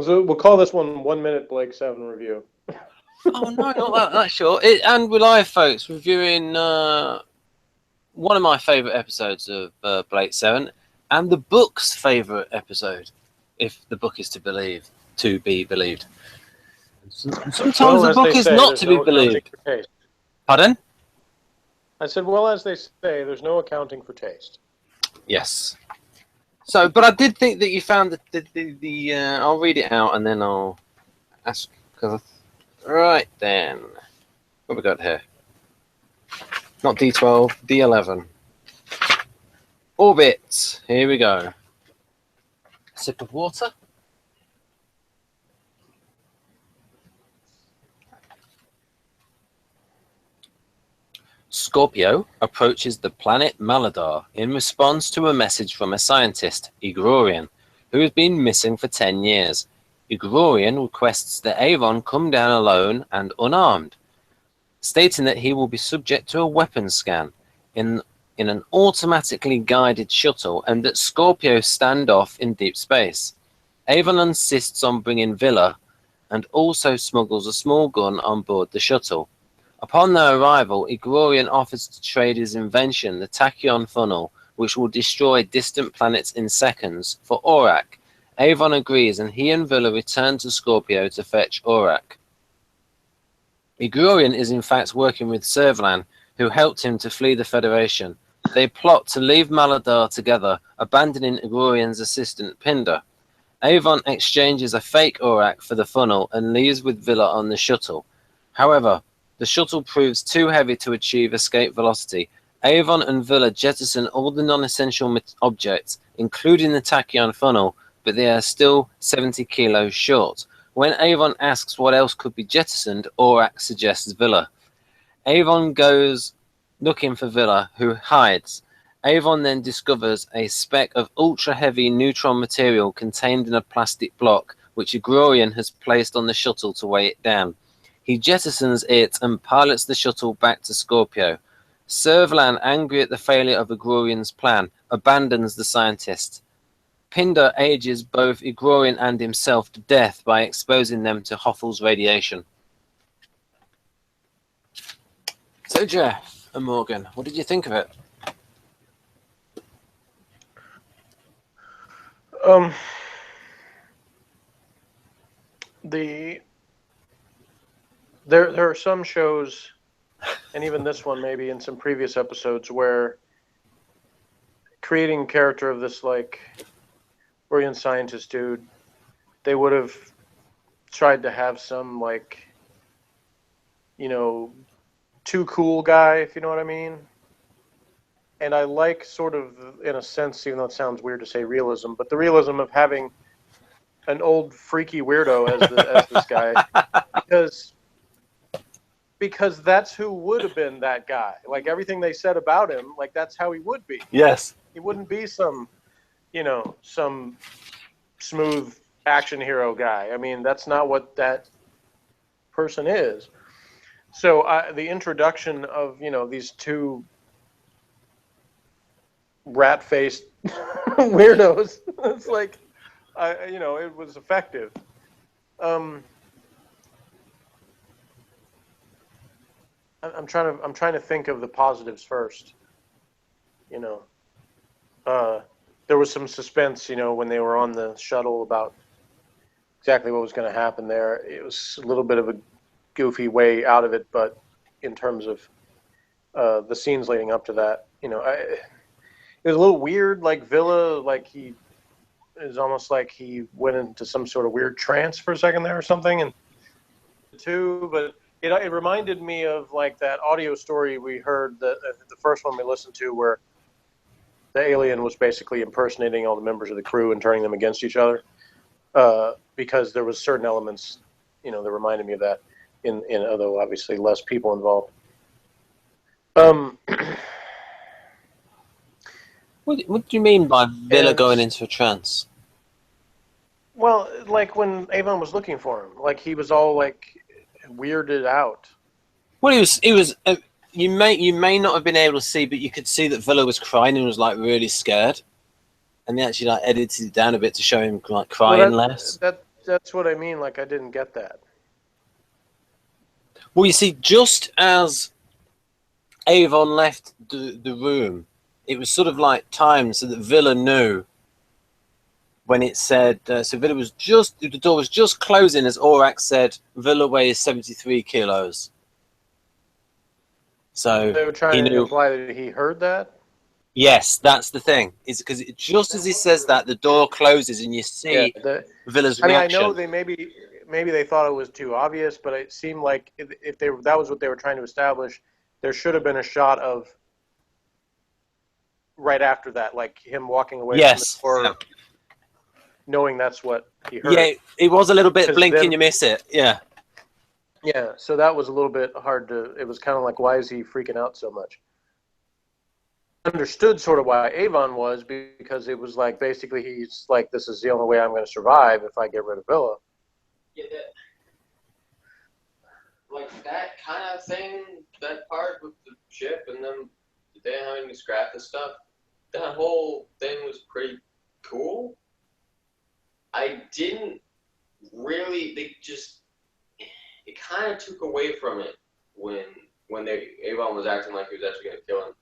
So we'll call this one 1 minute Blake 7 review. Oh no, not that short. And we're live, folks, reviewing one of my favourite episodes of Blake 7, and the book's favourite episode, if the book is to be believed. Sometimes the book is not to be believed. Pardon? I said, well, as they say, there's no accounting for taste. Yes. So, but I did think that you found the I'll read it out and then I'll ask. Right then. What we got here? Not D12, D11. Orbit. Here we go. Sip of water. Scorpio approaches the planet Maladar in response to a message from a scientist, Egrorian, who has been missing for 10 years. Egrorian requests that Avon come down alone and unarmed, stating that he will be subject to a weapons scan in an automatically guided shuttle and that Scorpio stand off in deep space. Avon insists on bringing Vila and also smuggles a small gun on board the shuttle. Upon their arrival, Egrorian offers to trade his invention, the tachyon funnel, which will destroy distant planets in seconds, for Orac. Avon agrees, and he and Vila return to Scorpio to fetch Orac. Egrorian is in fact working with Servalan, who helped him to flee the Federation. They plot to leave Maladar together, abandoning Egrorian's assistant Pinder. Avon exchanges a fake Orac for the funnel and leaves with Vila on the shuttle. However, the shuttle proves too heavy to achieve escape velocity. Avon and Vila jettison all the non-essential objects, including the tachyon funnel, but they are still 70 kilos short. When Avon asks what else could be jettisoned, Orac suggests Vila. Avon goes looking for Vila, who hides. Avon then discovers a speck of ultra-heavy neutron material contained in a plastic block, which Egrorian has placed on the shuttle to weigh it down. He jettisons it and pilots the shuttle back to Scorpio. Servalan, angry at the failure of Egrorian's plan, abandons the scientist. Pinder ages both Egrorian and himself to death by exposing them to Hoffel's radiation. So, Jeff and Morgan, what did you think of it? There are some shows, and even this one maybe in some previous episodes, where creating a character of this like brilliant scientist dude, they would have tried to have some like, you know, too cool guy, if you know what I mean. And I like sort of, in a sense, even though it sounds weird to say realism, but the realism of having an old freaky weirdo as this guy, because that's who would have been that guy. Like everything they said about him, like that's how he would be. Yes. He wouldn't be some, you know, some smooth action hero guy. I mean, that's not what that person is. So the introduction of, you know, these two rat-faced weirdos, it's like, you know, it was effective. I'm trying to think of the positives first. You know, there was some suspense, you know, when they were on the shuttle about exactly what was going to happen there. It was a little bit of a goofy way out of it, but in terms of the scenes leading up to that, you know, it was a little weird. Like Vila, like he is almost like he went into some sort of weird trance for a second there or something, and but it reminded me of like that audio story we heard, the first one we listened to, where the alien was basically impersonating all the members of the crew and turning them against each other, because there was certain elements, you know, that reminded me of that. In although obviously less people involved. What do you mean by Vila going into a trance? Well, like when Avon was looking for him, like he was all like weirded out. Well, he was. You may not have been able to see, but you could see that Vila was crying and was like really scared, and they actually like edited it down a bit to show him like crying less. That's what I mean. Like, I didn't get that. Well, you see, just as Avon left the room, it was sort of like timed so that Vila knew when it said, so Vila was just, the door was just closing as Orac said, Vila weighs 73 kilos. So They were he trying to knew. imply that he heard that. Yes, that's the thing. Is because just as he says that, the door closes and you Yeah. see Villa's I mean, I know reaction. they maybe they thought it was too obvious, but it seemed like if that was what they were trying to establish, there should have been a shot of right after that, like him walking away from the Yes. door, Yeah. knowing that's what he heard. Yeah, it was a little bit 'Cause blink then- and you miss it. Yeah. Yeah, so that was a little bit hard to. It was kind of like, why is he freaking out so much? Understood sort of why Avon was, because it was like basically he's like, this is the only way I'm going to survive if I get rid of Vila. Yeah, like that kind of thing, that part with the ship and them they having to scrap the stuff, that whole thing was pretty cool. I didn't really, it kind of took away from it when Avon was acting like he was actually going to kill him.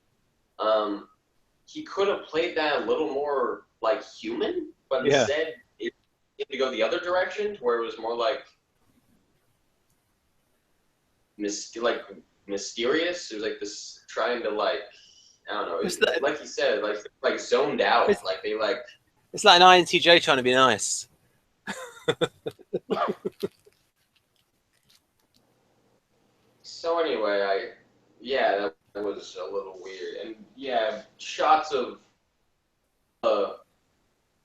He could have played that a little more like human, but instead it seemed to go the other direction, where it was more like mysterious. It was like this trying to like, I don't know, like he said, like zoned out. Like they like. It's like an INTJ trying to be nice. So anyway, that was a little weird, and yeah, shots of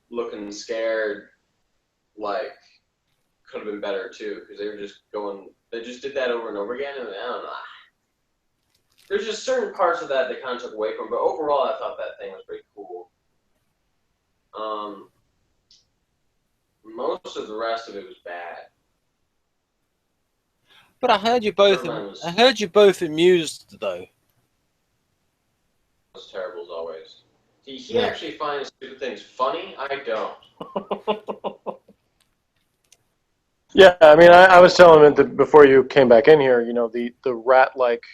looking scared, like could have been better too, because they were just going. They just did that over and over again, and I don't know. There's just certain parts of that they kind of took away from, but overall, I thought that thing was pretty cool. Most of the rest of it was bad. But I heard you both. I heard you both amused though. It was terrible as always. See, he actually finds stupid things funny. I don't. Yeah, I mean, I was telling him that before you came back in here, you know, the rat-like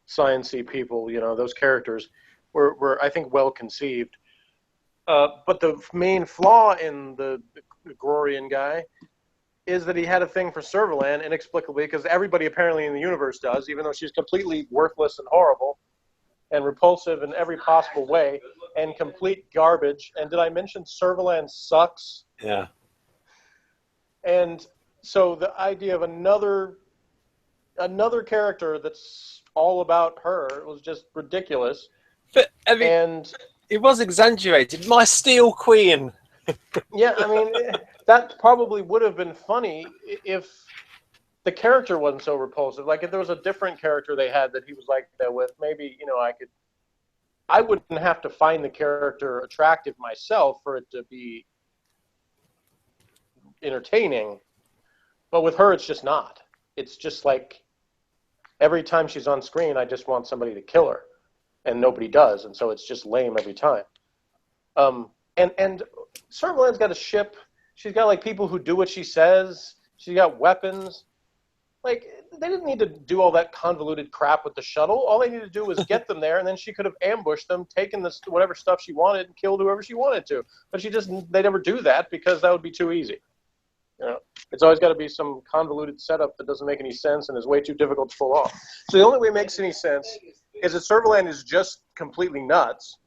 science-y people, you know, those characters were I think, well conceived. But the main flaw in the Egrorian guy is that he had a thing for Servalan inexplicably, because everybody apparently in the universe does, even though she's completely worthless and horrible and repulsive in every possible way and complete garbage. And did I mention Servalan sucks? Yeah. And so the idea of another character that's all about her was just ridiculous. But I mean, it was exaggerated. My Steel Queen. Yeah, I mean, that probably would have been funny if the character wasn't so repulsive. Like, if there was a different character they had that he was like that with, maybe, you know, I wouldn't have to find the character attractive myself for it to be entertaining. But with her, it's just not. It's just like every time she's on screen, I just want somebody to kill her, and nobody does, and so it's just lame every time. And Servalan's got a ship. She's got like people who do what she says. She's got weapons. Like, they didn't need to do all that convoluted crap with the shuttle. All they needed to do was get them there, and then she could have ambushed them, taken this whatever stuff she wanted, and killed whoever she wanted to. But they never do that because that would be too easy. You know, it's always got to be some convoluted setup that doesn't make any sense and is way too difficult to pull off. So the only way it makes any sense is that Servalan is just completely nuts,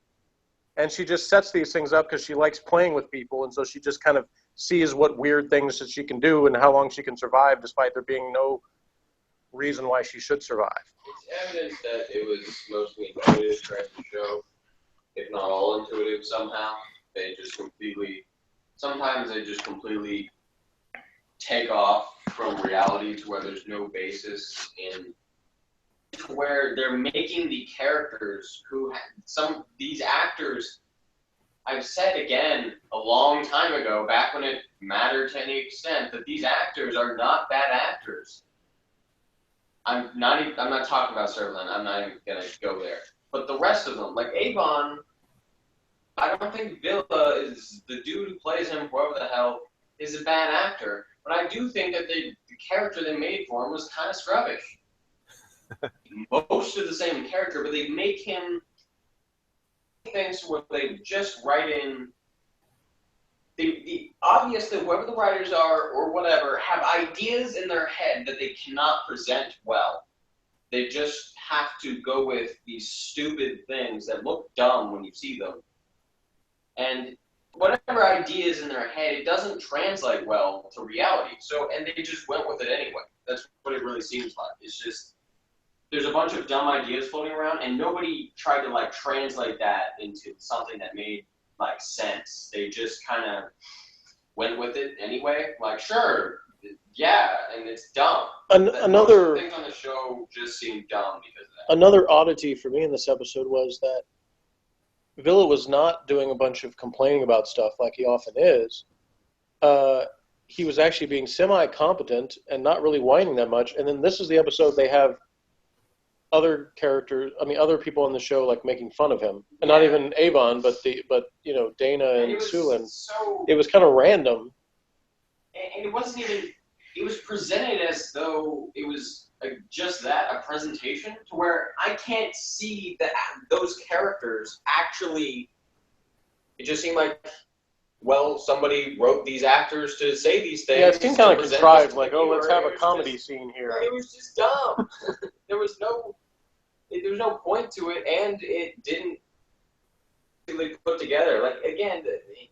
and she just sets these things up because she likes playing with people, and so she just kind of sees what weird things that she can do and how long she can survive despite there being no reason why she should survive. It's evident that it was mostly intuitive throughout the show, if not all intuitive somehow. Sometimes they just completely take off from reality to where there's no basis in, where they're making the characters these actors, I've said again a long time ago, back when it mattered to any extent, that these actors are not bad actors. I'm not talking about Servalan. I'm not even gonna go there. But the rest of them, like Avon, I don't think Vila is the dude who plays him, whoever the hell. is a bad actor, but I do think that the character they made for him was kind of scrubbish. Most of the same character, but they make him things where they just write in. Obviously, whoever the writers are or whatever have ideas in their head that they cannot present well. They just have to go with these stupid things that look dumb when you see them. And whatever idea is in their head, it doesn't translate well to reality. So, and they just went with it anyway. That's what it really seems like. It's just, there's a bunch of dumb ideas floating around, and nobody tried to, like, translate that into something that made, like, sense. They just kind of went with it anyway. Like, sure, yeah, and it's dumb. Another things on the show just seem dumb because of that. Another oddity for me in this episode was that Vila was not doing a bunch of complaining about stuff like he often is. He was actually being semi-competent and not really whining that much. And then this is the episode they have other characters, other people on the show, like, making fun of him. And not even Avon, but Dana and Sulin. It was kind of random. And it wasn't even, it was presented as though it was just that, a presentation, to where I can't see that those characters actually, it just seemed like, well, somebody wrote these actors to say these things. Yeah, it seemed kind of contrived, like, oh, let's have a comedy scene here. It was just dumb. There was no point to it, and it didn't really put together. Like, again,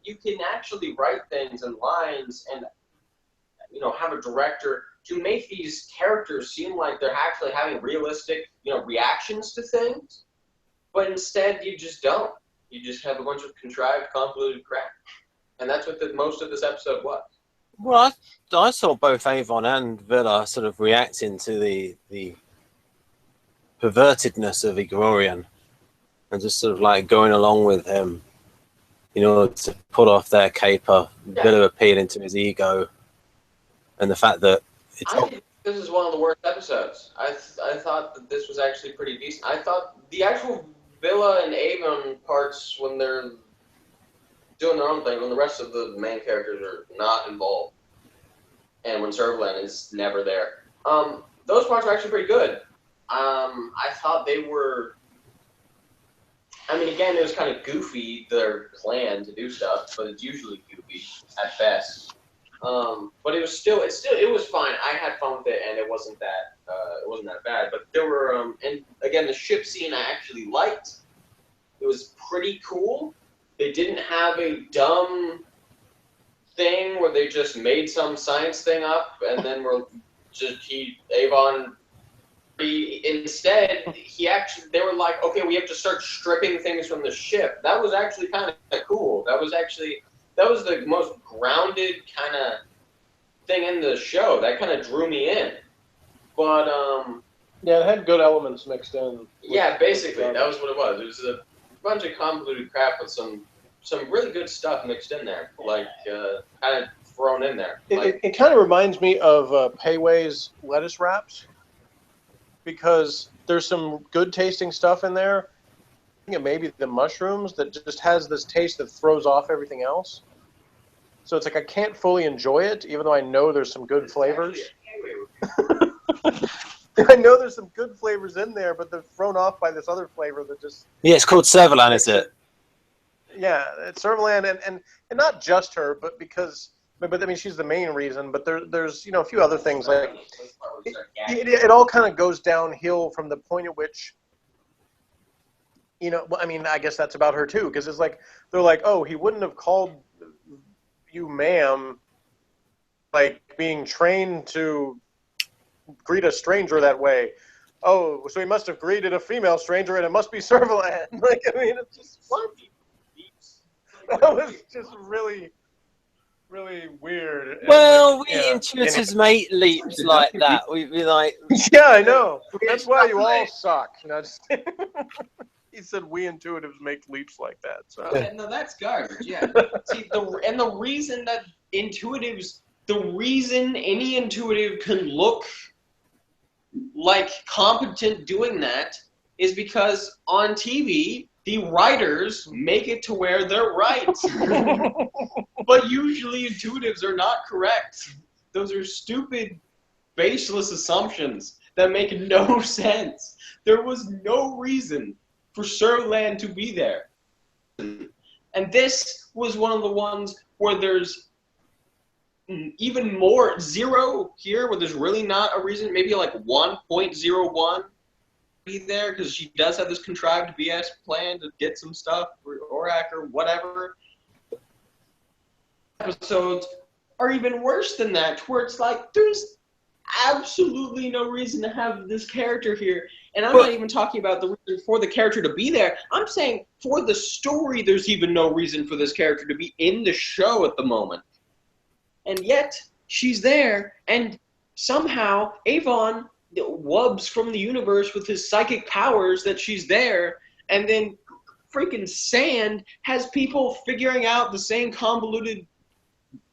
you can actually write things and lines and, have a director to make these characters seem like they're actually having realistic, reactions to things. But instead, you just don't. You just have a bunch of contrived, convoluted crap. And that's what most of this episode was. Well, I saw both Avon and Vila sort of reacting to the pervertedness of Egrorian and just sort of like going along with him, to put off their caper, a bit of appealing to his ego, and the fact that I think this is one of the worst episodes. I thought that this was actually pretty decent. I thought the actual Vila and Avon parts, when they're doing their own thing, when the rest of the main characters are not involved, and when Servalan is never there, those parts are actually pretty good. I thought they were, again, it was kind of goofy, their plan to do stuff, but it's usually goofy at best. But it was fine. I had fun with it, and it wasn't that bad. But there were, and again, the ship scene I actually liked. It was pretty cool. They didn't have a dumb thing where they just made some science thing up, and then Avon. Instead, they were like, okay, we have to start stripping things from the ship. That was actually kind of cool. That was the most grounded kind of thing in the show. That kind of drew me in. But, yeah, it had good elements mixed in. Yeah, basically, that was what it was. It was a bunch of convoluted crap with some really good stuff mixed in there, like, kind of thrown in there. It kind of reminds me of Pei Wei's lettuce wraps, because there's some good tasting stuff in there. I think it may be the mushrooms that just has this taste that throws off everything else. So it's like I can't fully enjoy it, even though I know there's some good flavors. I know there's some good flavors in there, but they're thrown off by this other flavor that just... Yeah, it's called Servalan, is it? Yeah, it's Servalan, and not just her, but because... But she's the main reason, but there's a few other things. Like it all kind of goes downhill from the point at which, I guess that's about her too, because it's like, they're like, oh, he wouldn't have called you ma'am, like being trained to greet a stranger that way. Oh, so he must have greeted a female stranger, and it must be Servalan. It's just funny. That was just really weird. Well, we intuitives make leaps like that. We'd be like... Yeah, I know. That's why you all suck. He said we intuitives make leaps like that. So. Yeah, no, that's garbage, yeah. See, the reason that intuitives... The reason any intuitive can look like competent doing that is because on TV, the writers make it to where they're right. But usually intuitives are not correct. Those are stupid, baseless assumptions that make no sense. There was no reason for Servalan to be there. And this was one of the ones where there's even more, 0 here, where there's really not a reason, maybe like 1.01 be there, because she does have this contrived BS plan to get some stuff for Orac or whatever. Episodes are even worse than that, where it's like, there's absolutely no reason to have this character here. And I'm not even talking about the reason for the character to be there. I'm saying for the story, there's even no reason for this character to be in the show at the moment. And yet, she's there, and somehow Avon wubs from the universe with his psychic powers that she's there, and then freaking Sand has people figuring out the same convoluted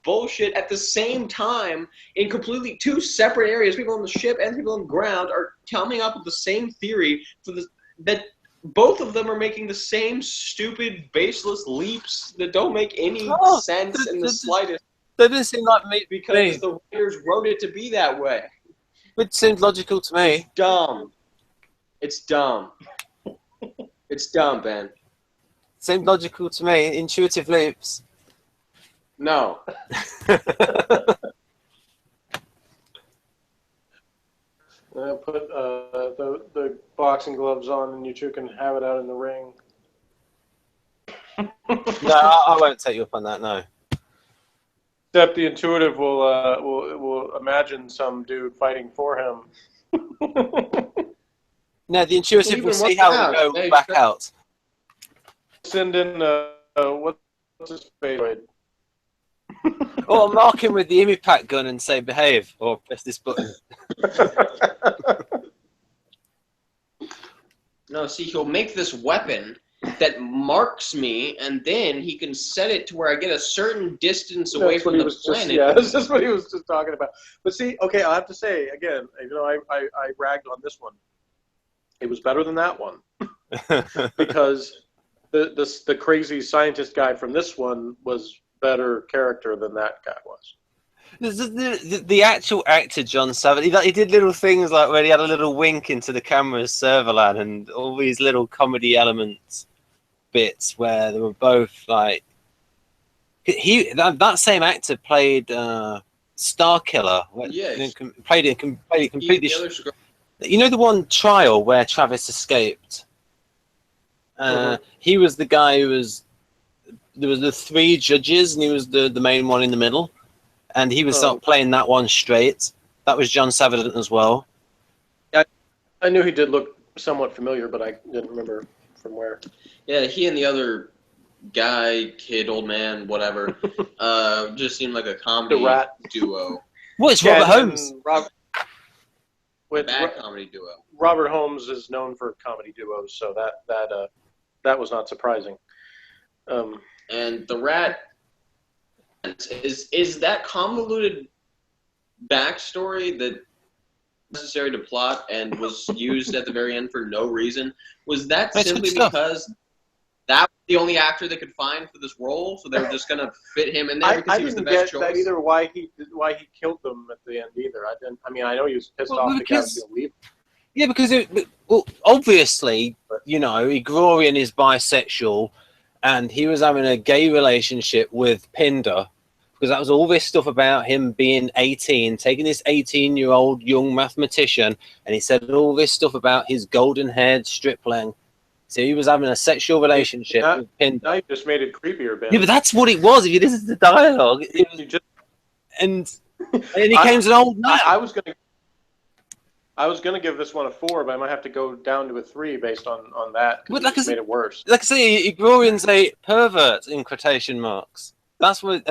bullshit at the same time in completely 2 separate areas. People on the ship and people on the ground are coming up with the same theory for that both of them are making the same stupid, baseless leaps that don't make any sense in the slightest. That didn't seem like me. Because the writers wrote it to be that way. It seemed logical to me. Dumb. It's dumb. It's dumb, Ben. Seemed logical to me. Intuitive leaps. No. Put the boxing gloves on, and you two can have it out in the ring. No, I won't take you up on that. No. Except the intuitive will imagine some dude fighting for him. No, the intuitive will see how it will go back out. Send in what's his face? Or mark him with the Imipack gun and say behave, or press this button. No, see, he'll make this weapon that marks me, and then he can set it to where I get a certain distance away from the planet. That's just what he was just talking about. But see, okay, I'll have to say, again, even though I bragged on this one, it was better than that one. Because the crazy scientist guy from this one was better character than that guy was. The actual actor, John Savage, he did little things like where he had a little wink into the camera as Servalan and all these little comedy elements, bits where they were both like... That same actor played Starkiller. Yes. Played it completely... You know the one Trial where Travis escaped? He was the guy who was... There was the 3 judges, and he was the main one in the middle. And he was playing that one straight. That was John Savage as well. I knew he did look somewhat familiar, but I didn't remember from where. Yeah, he and the other guy, kid, old man, whatever, just seemed like a comedy duo. Well, it's Robert Holmes. Bad comedy duo. Robert Holmes is known for comedy duos, so that was not surprising. And the rat is that convoluted backstory that necessary to plot and was used at the very end for no reason? Was that simply because that was the only actor they could find for this role, so they were just gonna fit him in there because he was the best choice? I didn't get that either. Why he killed them at the end either? I didn't. I mean, I know he was pissed off the guy was gonna leave. Yeah, because obviously, you know, Egrorian is bisexual, and he was having a gay relationship with Pinder, because that was all this stuff about him being 18, taking this 18-year-old young mathematician, and he said all this stuff about his golden-haired stripling. So he was having a sexual relationship with Pinder. Now you just made it creepier, Ben. Yeah, but that's what it was. If you listen to the dialogue, and he came as an old man. I was gonna give this one a 4, but I might have to go down to a 3 based on that, because it made it worse. Like I say, Egrorian's a pervert in quotation marks. That's when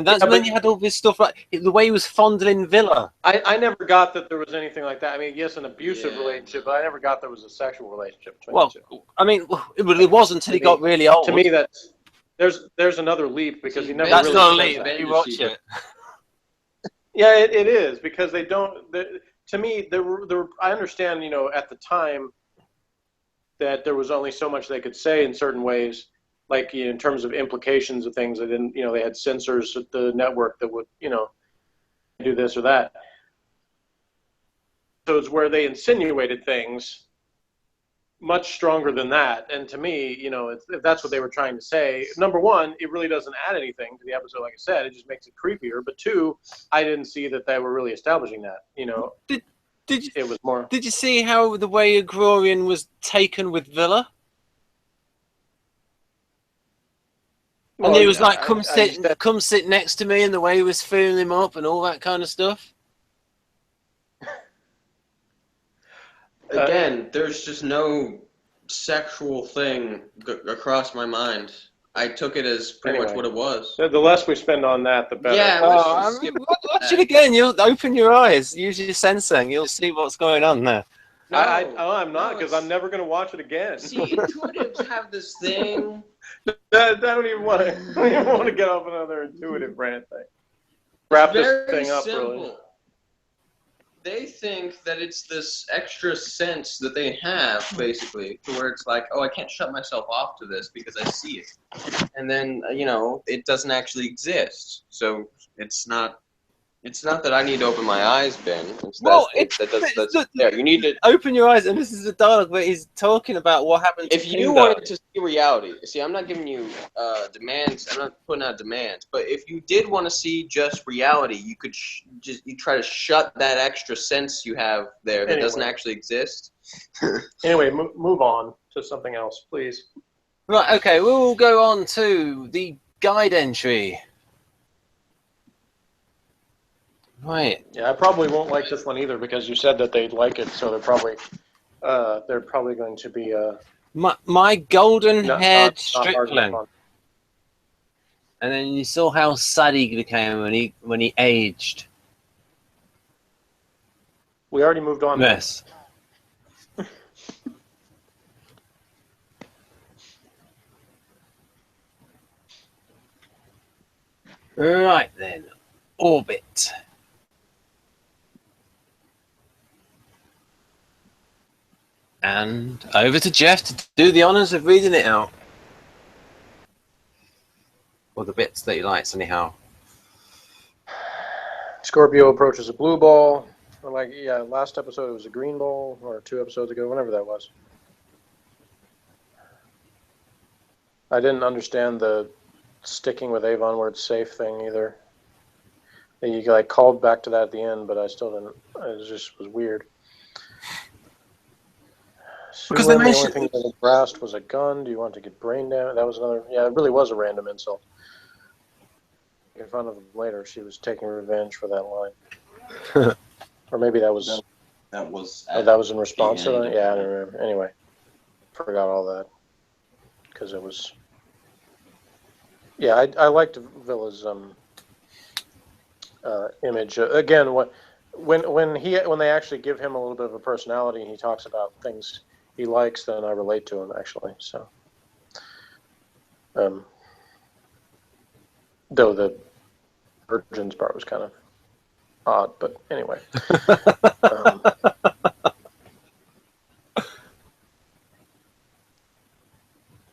you had all this stuff, like the way he was fondling Vila. I never got that there was anything like that. I mean, yes, an abusive relationship, but I never got there was a sexual relationship between the two. I mean, it was until he got really old. To me, there's another leap, because he never. That's really not a leap. You watch it. Yeah, it is, because they don't. To me, there were. I understand, you know, at the time, that there was only so much they could say in certain ways, like in terms of implications of things. They didn't, they had censors at the network that would, do this or that. So it's where they insinuated things much stronger than that. And to me, if that's what they were trying to say, number one, it really doesn't add anything to the episode. Like I said, it just makes it creepier. But two, I didn't see that they were really establishing that. It was more. Did you see how the way Egrorian was taken with Vila? And he was like, come sit next to me, and the way he was feeling him up and all that kind of stuff. Again, there's just no sexual thing across my mind. I took it as pretty much what it was. The less we spend on that, the better. Yeah, watch it again. You'll open your eyes. Use your sensing. You'll see what's going on there. No, I'm not, because I'm never going to watch it again. See, intuitives have this thing. I don't even want to get off another intuitive rant thing. Wrap this thing up, really. They think that it's this extra sense that they have, basically, to where it's like, oh, I can't shut myself off to this because I see it. And then, it doesn't actually exist. So it's not that I need to open my eyes, Ben. You need to open your eyes, and this is a dialogue where he's talking about what happened to If you wanted to see reality, see, I'm not giving you demands. I'm not putting out demands. But if you did want to see just reality, you could you try to shut that extra sense you have there that doesn't actually exist. Anyway, move on to something else, please. Right, okay, we'll go on to the guide entry. Right. Yeah, I probably won't like this one either, because you said that they'd like it, so they're probably going to be my golden-haired not stripling. And then you saw how sad he became when he aged. We already moved on. Yes. Right then, Orbit. And over to Jeff to do the honours of reading it out. Or the bits that he likes, anyhow. Scorpio approaches a blue ball. Last episode it was a green ball, or 2 episodes ago, whenever that was. I didn't understand the sticking with Avon where it's safe thing either. You called back to that at the end, but I still didn't. It just was weird. Because the only thing that was grasped was a gun. Do you want to get brain damage? That was another. Yeah, it really was a random insult. In front of him later, she was taking revenge for that line. Or maybe that was in response to that. Yeah, I don't remember. Anyway, forgot all that because it was. Yeah, I liked Vila's image. Again, when they actually give him a little bit of a personality and he talks about things he likes, then I relate to him actually. So, though the virgins part was kind of odd, but anyway.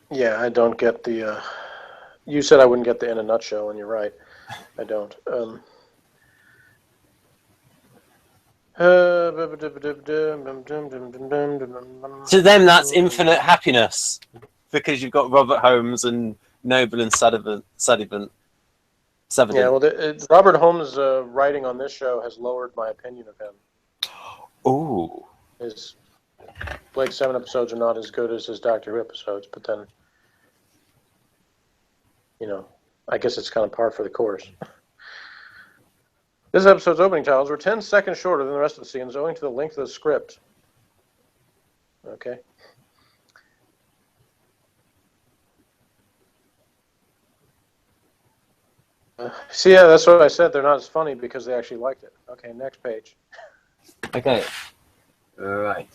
Yeah, I don't get the. You said I wouldn't get the in a nutshell, and you're right. I don't. To them, that's infinite happiness because you've got Robert Holmes and Noble and Sullivan. Yeah, well, Robert Holmes' writing on this show has lowered my opinion of him. Ooh. His Blake 7 episodes are not as good as his Doctor Who episodes, but then, I guess it's kind of par for the course. This episode's opening titles were 10 seconds shorter than the rest of the scenes, owing to the length of the script. Okay. See, yeah, that's what I said. They're not as funny because they actually liked it. Okay, next page. Okay. All right.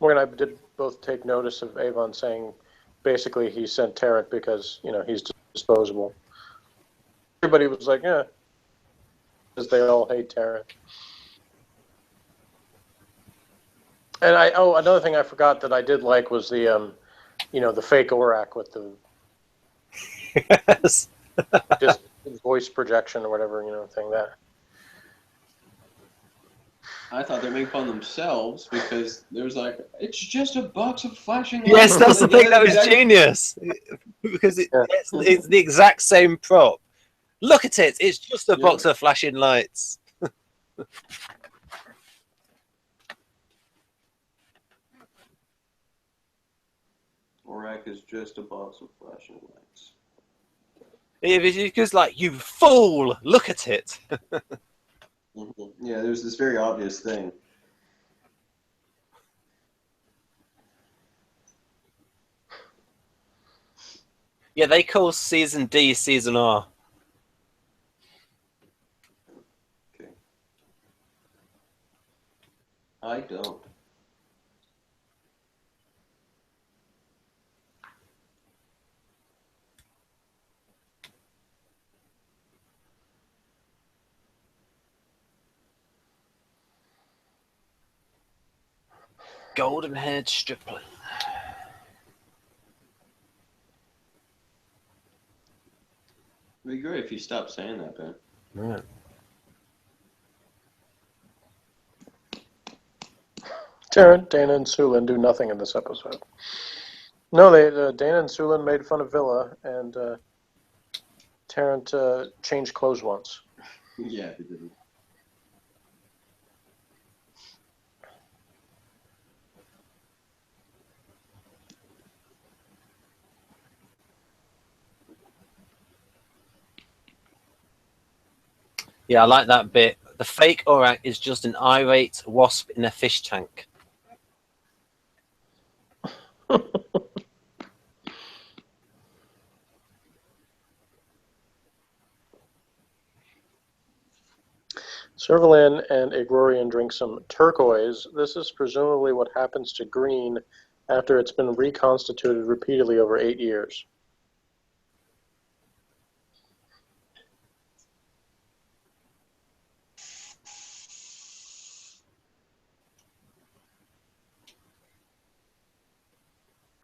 Morgan and I did both take notice of Avon saying basically he sent Tarek because, he's disposable. Everybody was like, yeah, they all hate Terran. And another thing I forgot that I did like was the, the fake Orac with the Yes. just voice projection or whatever, thing that. I thought they made fun of themselves because there's like, it's just a box of flashing lights. Yes, that's the thing that was Exactly. genius. Because it's the exact same prop. Look at it. It's just a box of flashing lights. Orac is just a box of flashing lights. It's just like, you fool! Look at it. Yeah, there's this very obvious thing. Yeah, they call Season D Season R. Okay. I don't. Golden-haired stripling. It'd be great if you stopped saying that, Ben. Right. Terran, Dana, and Sulin do nothing in this episode. No, Dana and Sulin made fun of Vila, and Terran changed clothes once. Yeah, they didn't. Yeah, I like that bit. The fake Orac is just an irate wasp in a fish tank. Servalan and Egrorian drink some turquoise. This is presumably what happens to green after it's been reconstituted repeatedly over 8 years.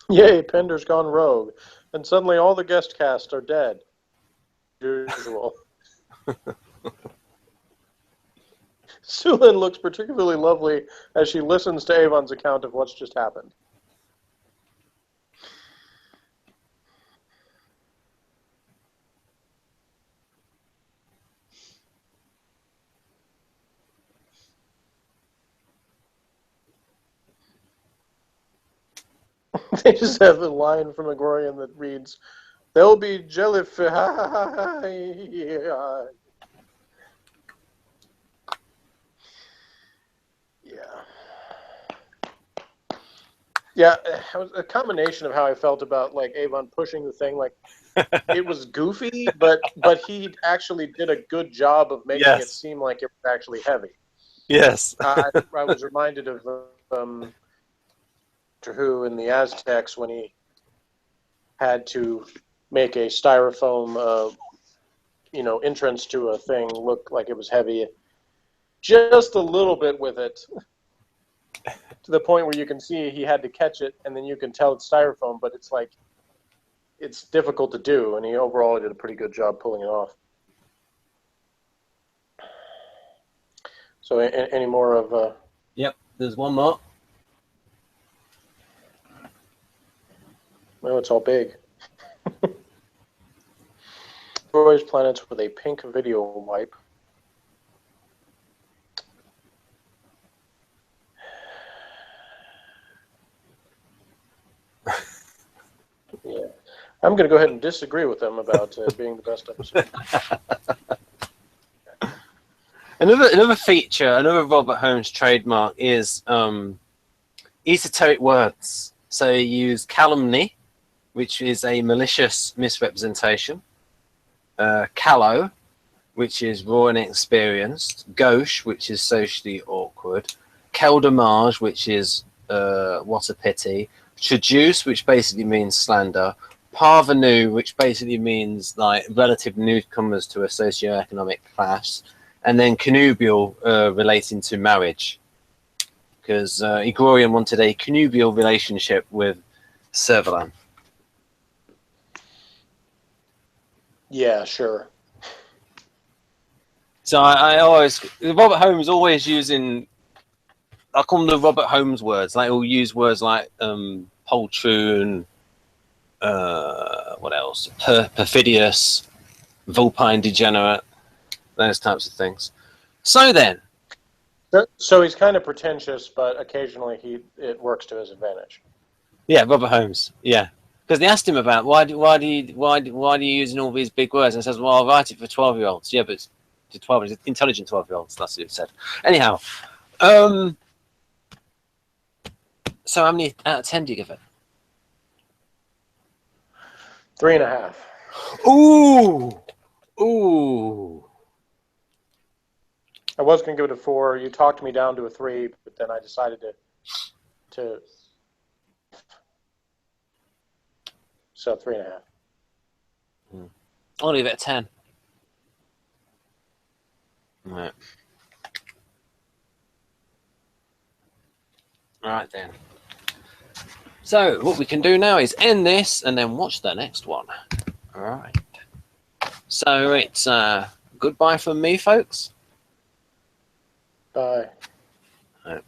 Yay, Pender's gone rogue. And suddenly all the guest cast are dead. Usual. Sulin looks particularly lovely as she listens to Avon's account of what's just happened. They just have a line from Egrorian that reads, "There'll be jellyfish." Yeah, it was a combination of how I felt about like Avon pushing the thing. Like it was goofy, but he actually did a good job of making it seem like it was actually heavy. Yes. I was reminded of Who in the Aztecs when he had to make a styrofoam, entrance to a thing look like it was heavy, just a little bit with it, to the point where you can see he had to catch it, and then you can tell it's styrofoam, but it's like it's difficult to do, and he overall did a pretty good job pulling it off. So, any more of? Yep. There's one more. No, it's all big. Asteroids planets with a pink video wipe. Yeah, I'm going to go ahead and disagree with them about being the best episode. Another feature, another Robert Holmes trademark is esoteric words. So you use calumny, which is a malicious misrepresentation. Callow, which is raw and inexperienced. Gauche, which is socially awkward. Keldamage, which is what a pity. Traduce, which basically means slander. Parvenu, which basically means like relative newcomers to a socioeconomic class. and then connubial relating to marriage, because Egrorian wanted a connubial relationship with Servalan. Yeah, sure. So I always, Robert Holmes always using, I call them the Robert Holmes words. Like he'll use words like poltroon, what else? Perfidious, vulpine degenerate, those types of things. So then, So he's kind of pretentious, but occasionally it works to his advantage. yeah, Robert Holmes, yeah, because they asked him about why do you using all these big words, and he says, well, I'll write it for 12-year-olds. Yeah, but it's to 12, intelligent 12-year-olds. That's what he said. Anyhow, so how many out of 10 do you give it? 3.5. Ooh. I was going to give it a 4. You talked me down to a 3, but then I decided to so 3.5. I'll leave it at 10. Right. All right then. So what we can do now is end this and then watch the next one. All right. So it's goodbye from me, folks. Bye. All right.